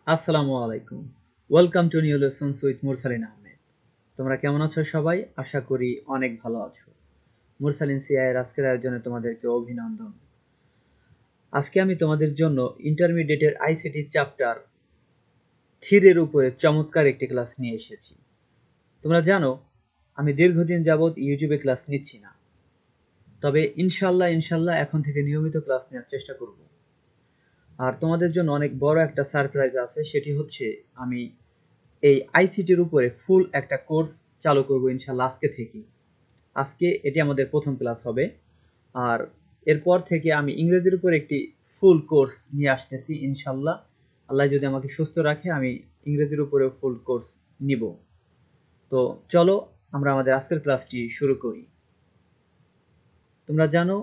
আসসালামু আলাইকুম। Welcome to new lessons with মুরসালিন আহমেদ। তোমরা কেমন আছো সবাই? আশা করি অনেক ভালো আছো। মুরসালিন সিআই এর আজকের আয়োজনে তোমাদেরকে অভিনন্দন। আজকে আমি তোমাদের জন্য ইন্টারমিডিয়েটের আইসিটি চ্যাপ্টার 3 এর উপরে চমৎকার একটি ক্লাস নিয়ে এসেছি। তোমরা জানো আমি দীর্ঘদিন যাবৎ ইউটিউবে ক্লাস নিচ্ছি না, তবে ইনশাল্লাহ এখন থেকে নিয়মিত ক্লাস নেওয়ার চেষ্টা করব। আর তোমাদের জন্য অনেক বড় একটা সারপ্রাইজ আছে, সেটি হচ্ছে আমি এই আইসিটির উপরে ফুল একটা কোর্স চালু করব ইনশাল্লাহ আজকে থেকে। আজকে এটি আমাদের প্রথম ক্লাস হবে, আর এরপর থেকে আমি ইংরেজির উপর একটি ফুল কোর্স নিয়ে আসতেছি ইনশাল্লাহ। আল্লাহ যদি আমাকে সুস্থ রাখে আমি ইংরেজির উপরেও ফুল কোর্স নিব। তো চলো আমরা আমাদের আজকের ক্লাসটি শুরু করি। তোমরা জানো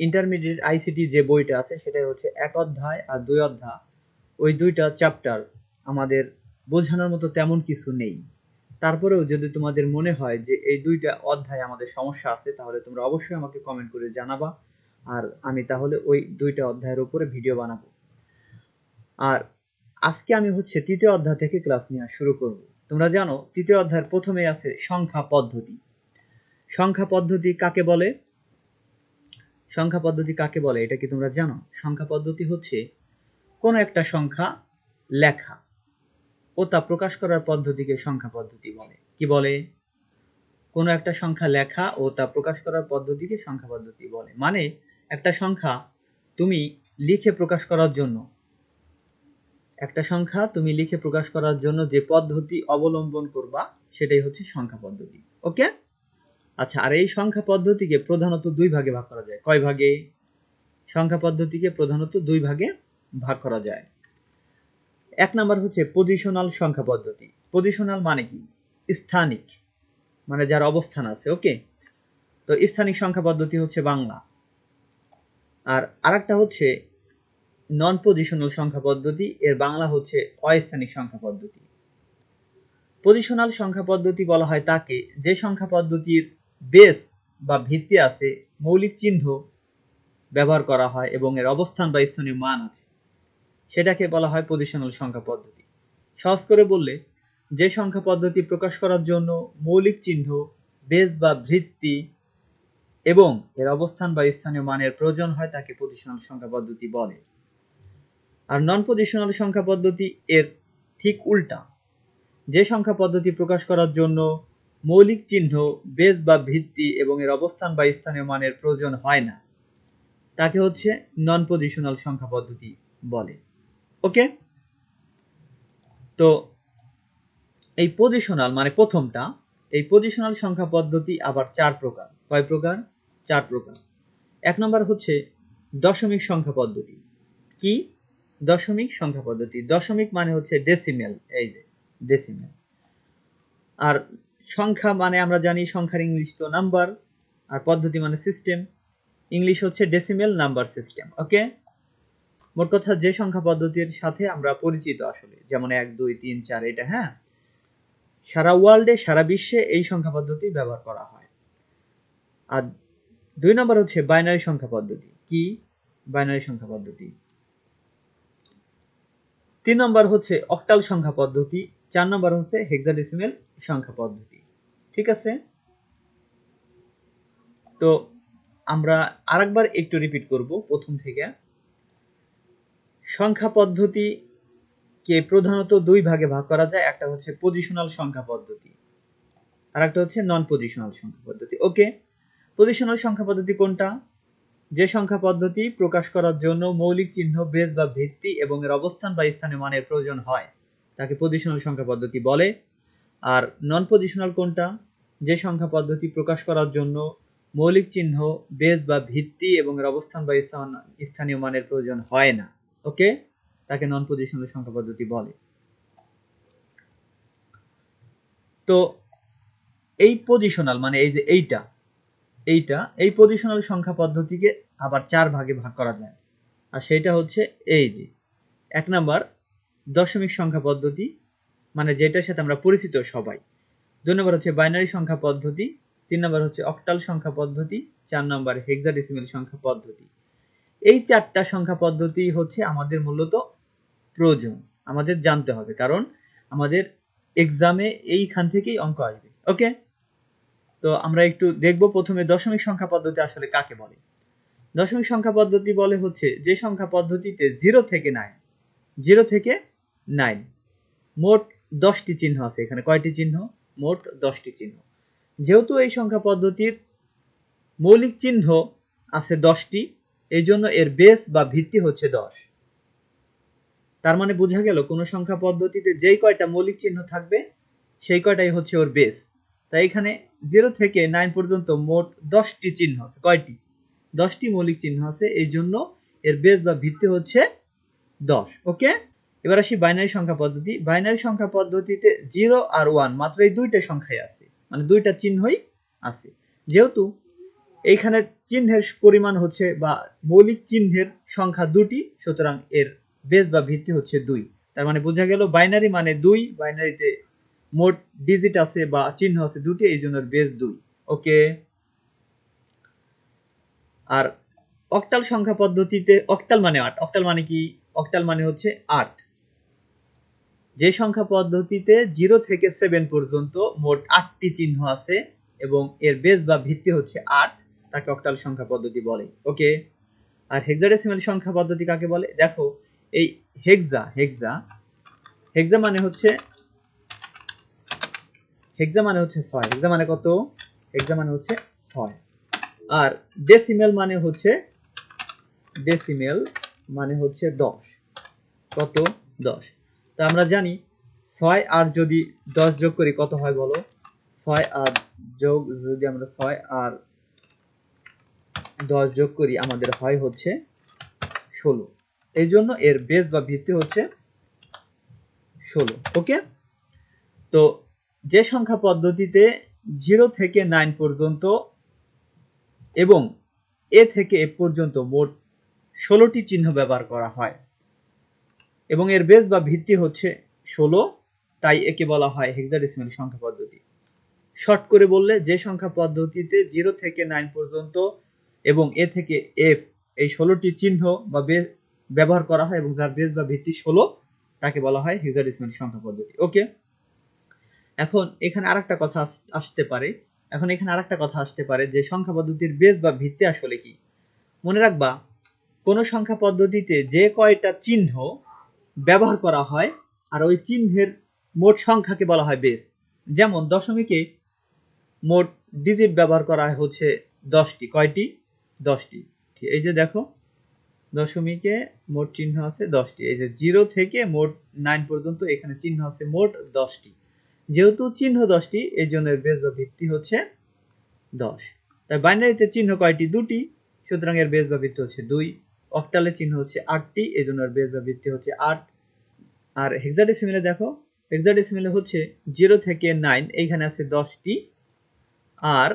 ইন্টারমিডিয়েট আইসিটি যে বইটা আছে সেটা হচ্ছে 1 অধ্যায় আর 2 অধ্যায়। ওই দুইটা চ্যাপ্টার আমাদের বোঝানোর মতো তেমন কিছু নেই। তারপরেও যদি তোমাদের মনে হয় যে এই দুইটা অধ্যায় আমাদের সমস্যা আছে, তাহলে তোমরা অবশ্যই আমাকে কমেন্ট করে জানাবা, আর আমি তাহলে ওই দুইটা অধ্যায়ের উপরে ভিডিও বানাবো। আর আজকে আমি হচ্ছে 3য় অধ্যায় থেকে ক্লাস নেওয়া শুরু করব। তোমরা জানো 3য় অধ্যায়ের প্রথমে আছে সংখ্যা পদ্ধতি। সংখ্যা পদ্ধতি কাকে বলে? সংখ্যা পদ্ধতি কাকে বলে এটা কি তোমরা জানো? সংখ্যা পদ্ধতি হচ্ছে কোন একটা সংখ্যা লেখা ও তা প্রকাশ করার পদ্ধতিকে সংখ্যা পদ্ধতি বলে। কি বলে? কোনো একটা সংখ্যা লেখা ও তা প্রকাশ করার পদ্ধতিকে সংখ্যা পদ্ধতি বলে। মানে একটা সংখ্যা তুমি লিখে প্রকাশ করার জন্য যে পদ্ধতি অবলম্বন করবা সেটাই হচ্ছে সংখ্যা পদ্ধতি। ওকে? আচ্ছা, আর এই সংখ্যা পদ্ধতিকে প্রধানত দুই ভাগে ভাগ করা যায়। কয় ভাগে? সংখ্যা পদ্ধতিকে প্রধানত দুই ভাগে ভাগ করা যায়। এক নাম্বার হচ্ছে পজিশনাল সংখ্যা পদ্ধতি। পজিশনাল মানে কি? স্থানিক, মানে যার অবস্থান আছে। ওকে, তো স্থানিক সংখ্যা পদ্ধতি হচ্ছে বাংলা। আর আরেকটা হচ্ছে নন পজিশনাল সংখ্যা পদ্ধতি, এর বাংলা হচ্ছে অস্থানিক সংখ্যা পদ্ধতি। পজিশনাল সংখ্যা পদ্ধতি বলা হয় তাকে যে সংখ্যা পদ্ধতির বেস বা ভিত্তি আছে, মৌলিক চিহ্ন ব্যবহার করা হয় এবং এর অবস্থান বা স্থানীয় মান আছে, সেটাকে বলা হয় পজিশনাল সংখ্যা পদ্ধতি। সহজ করে বললে, যে সংখ্যা পদ্ধতি প্রকাশ করার জন্য মৌলিক চিহ্ন, বেস বা ভিত্তি এবং এর অবস্থান বা স্থানীয় মানের প্রয়োজন হয় তাকে পজিশনাল সংখ্যা পদ্ধতি বলে। আর নন পজিশনাল সংখ্যা পদ্ধতি এর ঠিক উল্টা। যে সংখ্যা পদ্ধতি প্রকাশ করার জন্য মৌলিক চিহ্ন, বেস বা ভিত্তি এবং এর অবস্থান বা স্থানীয় মানের প্রয়োজন হয় না তাকে হচ্ছে নন পজিশনাল সংখ্যা পদ্ধতি বলে। ওকে, তো এই পজিশনাল মানে প্রথমটা, এই পজিশনাল সংখ্যা পদ্ধতি আবার 4 প্রকার। কয় প্রকার? 4 প্রকার। এক নম্বর হচ্ছে দশমিক সংখ্যা পদ্ধতি। কি? দশমিক সংখ্যা পদ্ধতি। দশমিক মানে হচ্ছে ডেসিমেল, এই যে ডেসিমেল। আর সংখ্যা মানে আমরা জানি সংখ্যার ইংলিশ তো নাম্বার, আর পদ্ধতি মানে সিস্টেম। ইংলিশ হচ্ছে ডেসিমেল নাম্বার সিস্টেম। ওকে, মোট কথা যে সংখ্যা পদ্ধতির সাথে আমরা পরিচিত আসলে, যেমন 1 2 3 4, এটা হ্যাঁ সারা ওয়ার্ল্ডে, সারা বিশ্বে এই সংখ্যা পদ্ধতি ব্যবহার করা হয়। আর 2 নম্বর হচ্ছে বাইনারি সংখ্যা পদ্ধতি। কি? বাইনারি সংখ্যা পদ্ধতি। 3 নম্বর হচ্ছে অক্টাল সংখ্যা পদ্ধতি। 4 নম্বর হচ্ছে হেক্সাডেসিমেল সংখ্যা পদ্ধতি। ঠিক আছে, তো আমরা আরেকবার একটু রিপিট করব প্রথম থেকে। সংখ্যা পদ্ধতিকে প্রধানত দুই ভাগে ভাগ করা যায়। একটা হচ্ছে পজিশনাল সংখ্যা পদ্ধতি, আর একটা হচ্ছে নন পজিশনাল সংখ্যা পদ্ধতি। ওকে, পজিশনাল সংখ্যা পদ্ধতি কোনটা? যে সংখ্যা পদ্ধতি প্রকাশ করার জন্য মৌলিক চিহ্ন, বেস বা ভিত্তি এবং এর অবস্থান বা স্থানীয় মানের প্রয়োজন হয় তাকে পজিশনাল সংখ্যা পদ্ধতি বলে। আর নন পজিশনাল কোনটা? যে সংখ্যা পদ্ধতি প্রকাশ করার জন্য মৌলিক চিহ্ন, বেস বা ভিত্তি এবং এর অবস্থান বা স্থানীয় মানের প্রয়োজন হয় না, ওকে, তাকে নন পজিশনাল সংখ্যা পদ্ধতি বলে। তো এই পজিশনাল মানে এই যে এই পজিশনাল সংখ্যা পদ্ধতিকে আবার 4 ভাগে ভাগ করা যায়। আর সেটা হচ্ছে এই যে 1 নাম্বার দশমিক সংখ্যা পদ্ধতি, মানে যেটার সাথে আমরা পরিচিত সবাই। 2 নম্বর হচ্ছে বাইনারি সংখ্যা পদ্ধতি। 3 নম্বর হচ্ছে অক্টাল সংখ্যা পদ্ধতি। 4 নম্বর হেক্সাডেসিমেল সংখ্যা পদ্ধতি। এই 4টা সংখ্যা পদ্ধতি হচ্ছে আমাদের মূলত প্রয়োজন। আমাদের জানতে হবে, কারণ আমাদের এক্সামে এইখান থেকেই অঙ্ক আসবে। ওকে, তো আমরা একটু দেখব প্রথমে দশমিক সংখ্যা পদ্ধতি আসলে কাকে বলে। দশমিক সংখ্যা পদ্ধতি বলে হচ্ছে যে সংখ্যা পদ্ধতিতে 0 থেকে 9 মোট 10টি চিহ্ন আছে। এখানে কয়টি চিহ্ন? মোট 10টি চিহ্ন। যেহেতু এই সংখ্যা পদ্ধতির মৌলিক চিহ্ন আছে 10টি, এই জন্য এর বেস বা ভিত্তি হচ্ছে 10। তার মানে বোঝা গেল কোন সংখ্যা পদ্ধতিতে যেই কয়টা মৌলিক চিহ্ন থাকবে সেই কয়টাই হচ্ছে ওর বেস। তাই এখানে 0 থেকে 9 পর্যন্ত মোট 10টি চিহ্ন আছে। কয়টি? 10টি মৌলিক চিহ্ন আছে, এই জন্য এর বেস বা ভিত্তি হচ্ছে 10। ওকে, এবার আসি বাইনারি সংখ্যা পদ্ধতি। বাইনারি সংখ্যা পদ্ধতিতে 0 আর 1 মাত্র এই দুইটা সংখ্যাই আছে, মানে দুইটা চিহ্নই আছে। যেহেতু এইখানে চিহ্নের পরিমাণ হচ্ছে বা মৌলিক চিহ্নের সংখ্যা দুটি, সুতরাং এর বেস বা ভিত্তি হচ্ছে 2। তার মানে বোঝা গেল বাইনারি মানে 2, বাইনারিতে মোট ডিজিট আছে বা চিহ্ন আছে দুটি, এই জন্য বেস 2। ওকে, আর অক্টাল সংখ্যা পদ্ধতিতে অক্টাল মানে 8। অক্টাল মানে কি? অক্টাল মানে হচ্ছে 8। যে সংখ্যা পদ্ধতিতে 0 থেকে 7 পর্যন্ত মোট 8টি চিহ্ন আছে এবং এর বেস বা ভিত্তি হচ্ছে 8, তাকে অক্টাল সংখ্যা পদ্ধতি বলে। ওকে, আর হেক্সাডেসিমাল সংখ্যা পদ্ধতি কাকে বলে? দেখো, এই হেক্সা মানে হচ্ছে 6। হেক্সা মানে কত? হেক্সা মানে হচ্ছে 6। আর ডেসিমেল মানে হচ্ছে 10। কত? 10। তো আমরা জানি 6 আর যদি 10 যোগ করি কত হয় বলো? 6 আর যদি আমরা 6 আর 10 যোগ করি আমাদের হয় হচ্ছে 16। এই জন্য এর বেস বা ভিত্তি হচ্ছে 16। ওকে, তো যে সংখ্যা পদ্ধতিতে 0 থেকে 9 পর্যন্ত এবং এ থেকে এফ পর্যন্ত মোট 16টি চিহ্ন ব্যবহার করা হয় এবং এর বেস বা ভিত্তি হচ্ছে 16, তাই একে বলা হয় হেক্সাডেসিমাল সংখ্যা পদ্ধতি। শর্ট করে বললে, যে সংখ্যা পদ্ধতিতে 0 থেকে 9 পর্যন্ত এবং এ থেকে এফ এই 16টি চিহ্ন বা ব্যবহার করা হয় এবং যার বেস বা ভিত্তি 16, তাকে বলা হয় হেক্সাডেসিমাল সংখ্যা পদ্ধতি। ওকে, এখন এখানে আরেকটা কথা আসতে পারে যে সংখ্যা পদ্ধতির বেস বা ভিত্তি আসলে কি। মনে রাখবা, কোন সংখ্যা পদ্ধতিতে যে কয়টা চিহ্ন ব্যবহার করা হয় আর ওই চিহ্নের মোট সংখ্যাকে বলা হয় বেস। যেমন দশমিকে মোট ডিজিট ব্যবহার করা হচ্ছে 10টি। কয়টি? 10টি। এই যে দেখো, দশমিকে মোট চিহ্ন আছে 10টি। এই যে 0 থেকে মোট 9 পর্যন্ত এখানে চিহ্ন আছে মোট 10টি। যেহেতু চিহ্ন 10টি, এই জন্য এর বেস বা ভিত্তি হচ্ছে 10। তাই বাইনারিতে চিহ্ন কয়টি? 2টি, সুতরাং এর বেস বা ভিত্তি হচ্ছে 2। অক্টালে চিহ্ন হচ্ছে 8টি, এই জন্য এর বেস বা ভিত্তি হচ্ছে 8। আর হেক্সাডেসিমেলে দেখো, হেক্সাডেসিমেলে হচ্ছে 0 থেকে 9 এইখানে আছে 10টি, আর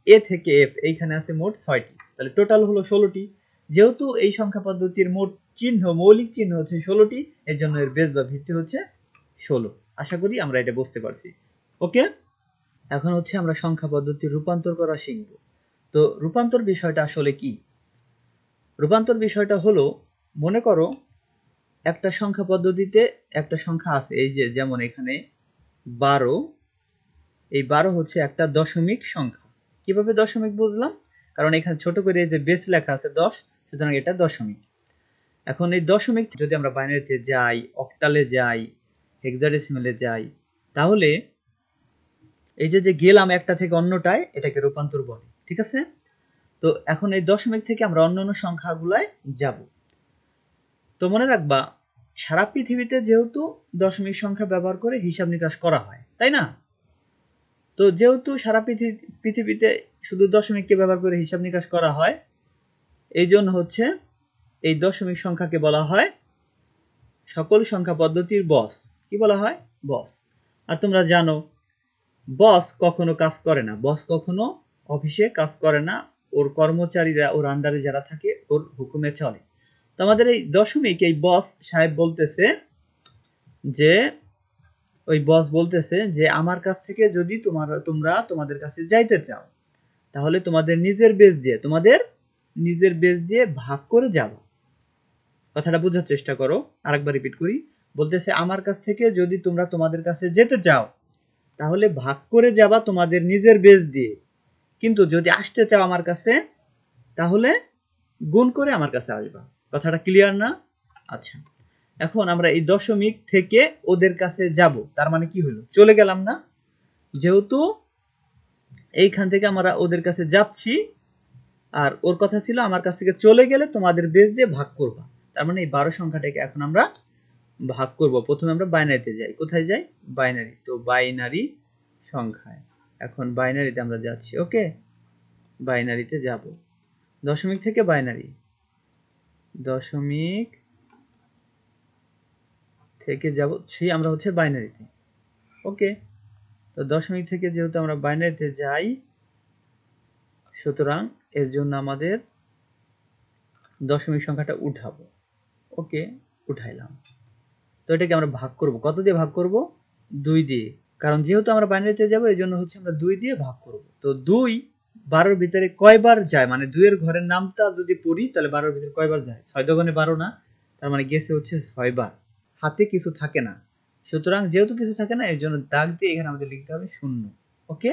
এ থেকে এফ এইখানে আছে মোট 6টি, তাহলে টোটাল হলো 16টি। যেহেতু এই সংখ্যা পদ্ধতির মোট চিহ্ন মৌলিক চিহ্ন হচ্ছে 16টি, এর জন্য এর বেস বা ভিত্তি হচ্ছে 16। আশা করি আমরা এটা বুঝতে পারছি। ওকে, এখন হচ্ছে আমরা সংখ্যা পদ্ধতির রূপান্তর করা শিখব। তো রূপান্তর বিষয়টা আসলে কি? রূপান্তর বিষয়টা হলো, মনে করো একটা সংখ্যা পদ্ধতিতে একটা সংখ্যা আছে, এই যে যেমন এখানে 12, এই 12 হচ্ছে একটা দশমিক সংখ্যা। কিভাবে দশমিক বুঝলাম? কারণ এখানে ছোট করে যে বেস লেখা আছে 10, সুতরাং এটা দশমিক। এখন এই দশমিক যদি আমরা বাইনারিতে যাই, অক্টালে যাই, হেক্সাডেসিমেলে যাই, তাহলে এই যে গেলাম একটা থেকে অন্যটায়, এটাকে রূপান্তর বলে। ঠিক আছে, তো এখন এই দশমিক থেকে আমরা অন্যান্য সংখ্যাগুলায় যাব। তো মনে রাখবা, সারা পৃথিবীতে যেহেতু দশমিক সংখ্যা ব্যবহার করে হিসাব নিকাশ করা হয়, তাই না? তো যেহেতু সারা পৃথিবীতে শুধু দশমিককে ব্যবহার করে হিসাব নিকাশ করা হয়, এই জন্য হচ্ছে এই দশমিক সংখ্যাকে বলা হয় সকল সংখ্যা পদ্ধতির বস। কি বলা হয়? বস। আর তোমরা জানো, বস কখনো কাজ করে না, বস কখনো অফিসে কাজ করে না, ওর কর্মচারীরা ওর আন্ডারে যারা থাকে ওর হুকুমে চলে। তো আমাদের এই দশমিক, এই বস সাহেব বলতেছে যে, ওই বস বলতেছে যে আমার কাছ থেকে যদি তোমরা তোমাদের কাছে যাইতে চাও, তাহলে তোমাদের নিজের বেস দিয়ে ভাগ করে যাও। কথাটা বোঝার চেষ্টা করো, আরেকবার রিপিট করি। বলতেছে আমার কাছ থেকে যদি তোমরা তোমাদের কাছে যেতে চাও তাহলে ভাগ করে যাবা তোমাদের নিজের বেজ দিয়ে, কিন্তু যদি আসতে চাও আমার কাছে তাহলে গুণ করে আমার কাছে আসবা। কথাটা ক্লিয়ার না? আচ্ছা, এখন আমরা এই দশমিক থেকে ওদের কাছে যাব, তার মানে কি হলো, চলে গেলাম না? যেহেতু এইখান থেকে আমরা ওদের কাছে যাচ্ছি আর ওর কথা ছিল আমার কাছ থেকে চলে গেলে তোমাদের বেজ দিয়ে ভাগ করবা, তার মানে এই 12 সংখ্যাটাকে এখন আমরা ভাগ করব। প্রথমে আমরা বাইনারিতে যাই। কোথায় যাই? বাইনারি। তো বাইনারি সংখ্যায়, এখন বাইনারিতে আমরা যাচ্ছি। ওকে, বাইনারিতে যাব। দশমিক থেকে বাইনারি, দশমিক থেকে যাচ্ছি আমরা হচ্ছে বাইনারিতে। ওকে, তো দশমিক থেকে যেহেতু আমরা বাইনারিতে যাই, সুতরাং এর জন্য আমাদের দশমিক সংখ্যাটা উঠাবো। ওকে, উঠাইলাম। তো এটাকে আমরা ভাগ করব, কত দিয়ে ভাগ করব? 2 দিয়ে, কারণ যেহেতু আমরা বাইনারিতে যাব এই জন্য হচ্ছে আমরা 2 দিয়ে ভাগ করব। তো 2 12 এর ভিতরে কয়বার যায়, মানে 2 এর ঘরের নামটা যদি পড়ি তাহলে 12 এর ভিতরে কয়বার যায়? 6 দোকানে 12 না, তার মানে গেছে হচ্ছে 6 বার। হাতে কিছু থাকে না, সুতরাং যেহেতু কিছু থাকে না এর জন্য দাগ দিয়ে এখানে আমাদের লিখতে হবে 0। ওকে,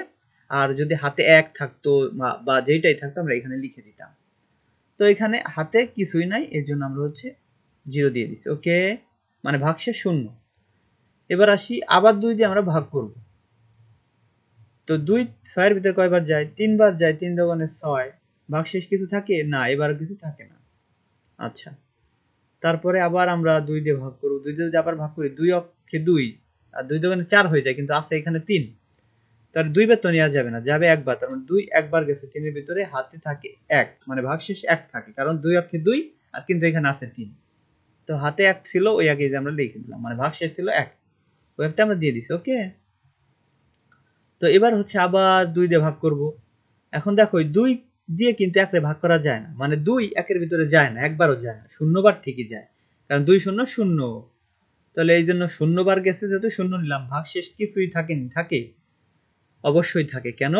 আর যদি হাতে 1 থাকতো বা যেটাই থাকতো আমরা এখানে লিখে দিতাম। তো এখানে হাতে কিছুই নাই এর জন্য আমরা হচ্ছে 0 দিয়ে দিচ্ছি। ওকে, মানে ভাগশেষ 0। এবার আসি, আবার 2 দিয়ে আমরা ভাগ করব। তো 2 6 এর ভিতরে কয়বার যায়? 3 বার যায়। 3 দোকানে 6, ভাগশেষ কিছু থাকে না, এবার কিছু থাকে না। আচ্ছা, তারপরে আবার আমরা 2 দিয়ে ভাগ করব। 2 দিয়ে যদি আবার ভাগ করি, 2 অক্ষে 2 আর 2 দোকানে 4 হয়ে যায়, কিন্তু আছে এখানে 3। তার 2 বার তো নেওয়া যাবে না, যাবে একবার, তার মানে 2 একবার গেছে। 3 এর ভিতরে হাতে থাকে 1, মানে ভাগশেষ 1 থাকে, কারণ 2 অক্ষে 2 আর কিন্তু এখানে আছে 3। তো হাতে 1 ছিল, ওই আগে যে আমরা লিখে দিলাম, মানে ভাগশেষ ছিল 1, ওই একটা আমরা দিয়ে দিছি। ওকে, তো এবার হচ্ছে আবার 2 দিয়ে ভাগ করব। এখন দেখো 2 দিয়ে কিন্তু 1 রে ভাগ করা যায় না, মানে 2 1 এর ভিতরে যায় না, একবারও যায় না, 0 বার ঠিকই যায়, কারণ 2 0 0। তাহলে এই জন্য 0 বার গেছে, যেহেতু 0 নিলাম। ভাগশেষ কিছুই থাকেনি, থাকে? অবশ্যই থাকে। কেন?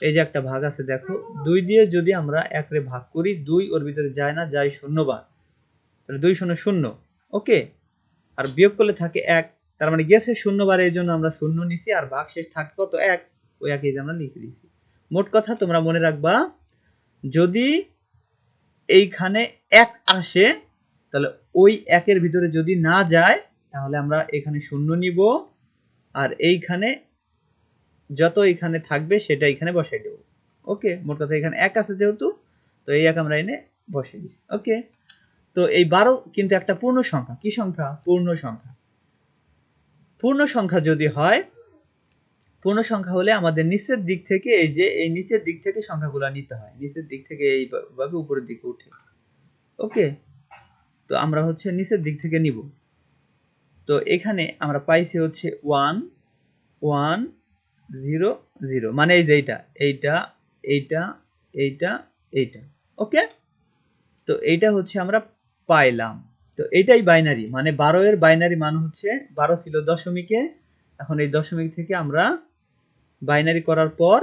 এই যে একটা ভাগ আছে দেখো, 2 দিয়ে যদি আমরা 1 রে ভাগ করি, 2 ওর ভিতরে যায় না, যায় 0 বার, তাহলে 2 0 0। ওকে, আর বিয়োগ করলে থাকে 1, তার মানে গেছে 0 বার, এই জন্য আমরা 0 নিছি, আর ভাগশেষ থাকে কত? 1, ওই একই যে আমরা লিখে দিয়েছি। মোট কথা তোমরা মনে রাখবা, যদি এইখানে 1 আসে তাহলে ওই 1 এর ভিতরে যদি না যায় তাহলে আমরা এখানে 0 নিব, আর এইখানে যত এখানে থাকবে সেটা এখানে বসাই দেব। ওকে, মোট কথা এখানে 1 আছে যেহেতু, তো এই 1 আমরা এনে বসাই দিচ্ছি। ওকে, তো এই 12 কিন্তু একটা পূর্ণ সংখ্যা। কি সংখ্যা? পূর্ণ সংখ্যা। পূর্ণ সংখ্যা যদি হয়, পূর্ণ সংখ্যা হলে আমাদের নিচের দিক থেকে, এই যে এই নিচের দিক থেকে সংখ্যাগুলো নিতে হয়, নিচের দিক থেকে এইভাবে উপরের দিকে উঠে। ওকে, তো আমরা হচ্ছে নিচের দিক থেকে নিব। তো এখানে আমরা পাইছি হচ্ছে 1 1 0 0, মানে এই যে এইটা এইটা এইটা এইটা এইটা। ওকে, তো এইটা হচ্ছে আমরা পাইলাম। তো এটাই বাইনারি, মানে 12 এর বাইনারি মান হচ্ছে 12 ছিল দশমিকে, এখন এই দশমিক থেকে আমরা বাইনারি করার পর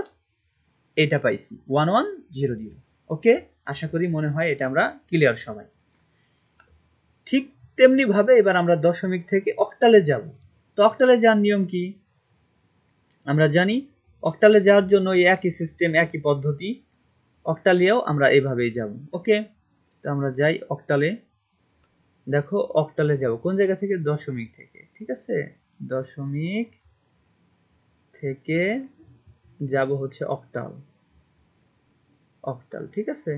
এটা পাইছি 1 1 0 0। ওকে, আশা করি মনে হয় এটা আমরা ক্লিয়ার সবাই। ঠিক তেমনি ভাবে এবার আমরা দশমিক থেকে অক্টালে যাব। তো অক্টালে যাওয়ার নিয়ম কি? আমরা জানি অক্টালে যাওয়ার জন্য একই সিস্টেম, একই পদ্ধতি। অক্টালেও আমরা এইভাবেই যাব। ওকে, তো আমরা যাই অক্টালে। দেখো অক্টালে যাব কোন জায়গা থেকে? দশমিক থেকে। ঠিক আছে, দশমিক থেকে যাব হচ্ছে অক্টাল। অক্টাল, ঠিক আছে,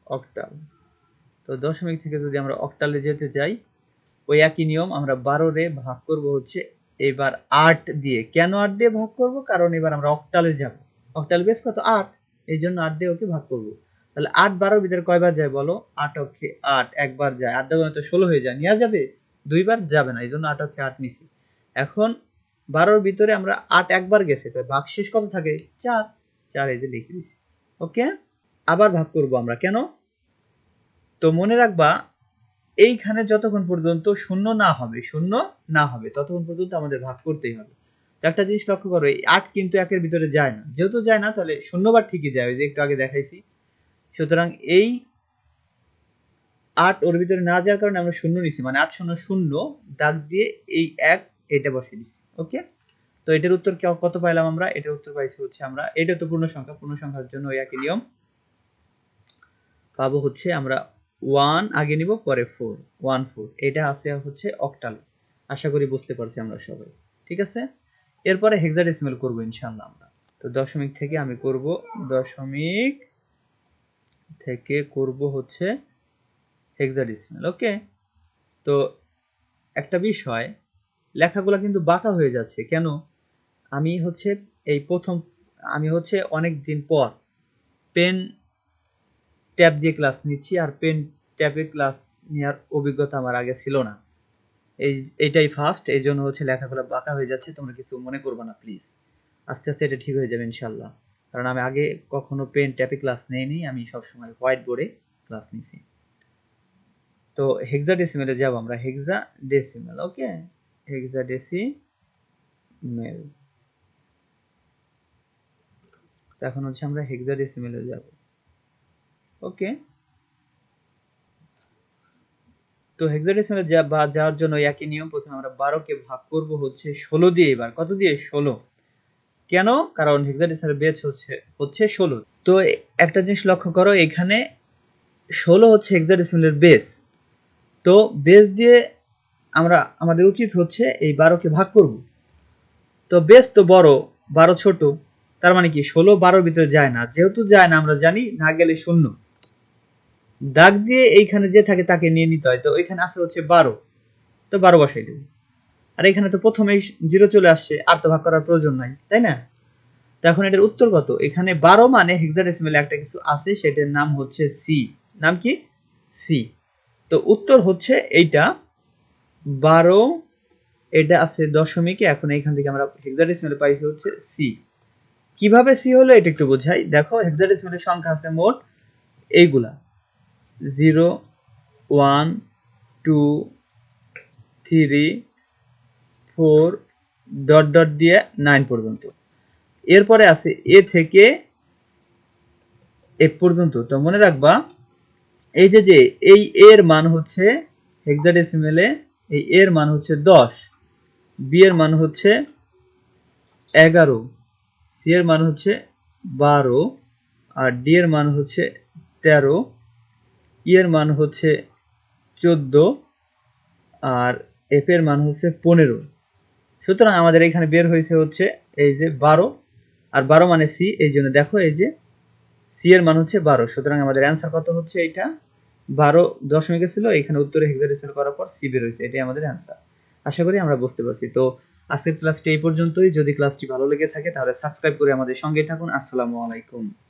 অক্টাল। তো দশমিক থেকে যদি আমরা অক্টালে যেতে চাই, ওই একই নিয়ম, আমরা 12 রে ভাগ করব হচ্ছে এবার 8 দিয়ে। কেন 8 দিয়ে ভাগ করব? কারণ এবার আমরা অক্টালে যাব। অক্টাল বেস কত? 8, এই জন্য 8 দিয়ে ওকে ভাগ করব। তাহলে 8 12 ভিতরে কয়বার যায় বলো? 8 অক্ষে 8 একবার যায়। 8 দ্বারা তো 16 হয়ে যায়, নেওয়া যাবে? 2 বার যাবে না, এই জন্য 8 অক্ষে 8 নিছি। এখন 12 এর ভিতরে আমরা 8 একবার গেছে, তো ভাগশেষ কত থাকে? 4, 4 এই যে লিখে দিছি। ওকে, আবার ভাগ করব আমরা। কেন? তো মনে রাখবা, এইখানে যতক্ষণ পর্যন্ত শূন্য না হবে ততক্ষণ পর্যন্ত আমাদের ভাগ করতেই হবে। তো একটা জিনিস লক্ষ্য করো, এই 8 কিন্তু 1 এর ভিতরে যায় না, যেহেতু যায় না তাহলে 0 বার ঠিকই যায়, ওই যে একটু আগে দেখাইছি। সুতরাং এই 8 ওর ভিতরে না যাওয়ার কারণে আমরা 0 নিছি, মানে 8 0 0 দাগ দিয়ে এই 1 এটা বসিয়ে দিছি। ওকে, তো এটার উত্তর কত পাইলাম আমরা? এটার উত্তর পাইছি হচ্ছে আমরা, এটা তো পূর্ণ সংখ্যা, পূর্ণ সংখ্যার জন্য ওই একই নিয়ম, পাবো হচ্ছে আমরা 1 আগে নিব পরে 4, 1 4। এটা আছে হচ্ছে অক্টাল। আশা করি বুঝতে পারছি আমরা সবাই, ঠিক আছে। এরপরে হেক্সাডেসিমাল করব ইনশাআল্লাহ আমরা। তো দশমিক থেকে আমি করব, দশমিক থেকে করব হচ্ছে হেক্সাডেসিমাল। ওকে, তো একটা বিষয়, লেখাগুলো কিন্তু বাঁকা হয়ে যাচ্ছে কেন? আমি হচ্ছে আমি হচ্ছে অনেক দিন পর পেন ট্যাব দিয়ে ক্লাস নিচ্ছি, আর পেন ট্যাবে ক্লাস নেওয়ার অভিজ্ঞতা আমার আগে ছিল না। এইটাই ফার্স্ট, এই জন্য হচ্ছে লেখাগুলো বাঁকা হয়ে যাচ্ছে। তোমরা কিছু মনে করবে না প্লিজ, আস্তে আস্তে এটা ঠিক হয়ে যাবে ইনশাল্লাহ। কারণ আমি আগে কখনো পেন ট্যাবে ক্লাস নেইনি, আমি সবসময় হোয়াইট বোর্ডে ক্লাস নিয়েছি। তো হেক্সাডেসিমেলে যাব আমরা, হেক্সাডেসিমেল। ওকে, হেক্সাডেসিমেল। এখন হচ্ছে আমরা হেক্সাডেসিমেলে যাব। ওকে, তো হেক্সাডেসিমেলে যাওয়ার জন্য একই নিয়ম, প্রথমে আমরা 12 কে ভাগ করব হচ্ছে 16 দিয়ে। এবার কত দিয়ে? 16। কেন? কারণ হেক্সাডেসিমেলের বেস হচ্ছে 16। তো একটা জিনিস লক্ষ্য করো, এখানে 16 হচ্ছে হেক্সাডেসিমেলের বেস। তো বেস দিয়ে আমাদের উচিত হচ্ছে এই 12 কে ভাগ করব। তো বেস তো বড়, 12 ছোট, তার মানে কি 16 12 ভিতরে যায় না। যেহেতু যায় না, আমরা জানি না গেলে 0, দাগ দিয়ে এইখানে যে থাকে তাকে নিয়ে নিতে হয়। তো এখানে আছে হচ্ছে 12, তো 12 বসাই দেব। আর এখানে তো প্রথমেই 0 চলে আসছে, আর তো ভাগ করার প্রয়োজন নাই, তাই না? তো এখন এটার উত্তর কত? এখানে 12 মানে হেক্সাডেসিমেলে একটা কিছু আছে, সেটার নাম হচ্ছে সি। নাম কি? সি। তো উত্তর হচ্ছে এইটা 12, এটা আছে দশমিকে। এখন এখান থেকে আমরা হেক্সাডেসিমেলে পাইছি হচ্ছে সি। কিভাবে সি হলো এটা একটু বোঝাই। দেখো, হেক্সাডেসিমেলের সংখ্যা আছে মোট এইগুলা, 0 1 2 3 4 ডট ডট দিয়ে 9 পর্যন্ত। এরপরে আছে এ থেকে এফ পর্যন্ত। তো মনে রাখবা, এই যে এই এর মান হচ্ছে হেক্সাডেসিমেলে, এই এর মান হচ্ছে 10, বি এর মান হচ্ছে 11, সি এর মান হচ্ছে 12, আর ডি এর মান হচ্ছে 13, ই এর মান হচ্ছে 14, আর এফ এর মান হচ্ছে 15। সুতরাং আমাদের এখানে বের হয়েছে হচ্ছে এই যে 12, আর 12 মানে সি, এই জন্য দেখো এই যে সি এর মান হচ্ছে 12। সুতরাং আমাদের অ্যান্সার কত হচ্ছে? এটা 12 দশমিকে ছিল, এখানে উত্তরে হেক্সাডেসিমাল করার পর সি বের হয়েছে, এটাই আমাদের অ্যান্সার। আশা করি আমরা বুঝতে পারছি। তো আজকের ক্লাসটি এই পর্যন্তই। যদি ক্লাসটি ভালো লেগে থাকে তাহলে সাবস্ক্রাইব করে আমাদের সঙ্গেই থাকুন। আসসালামু আলাইকুম।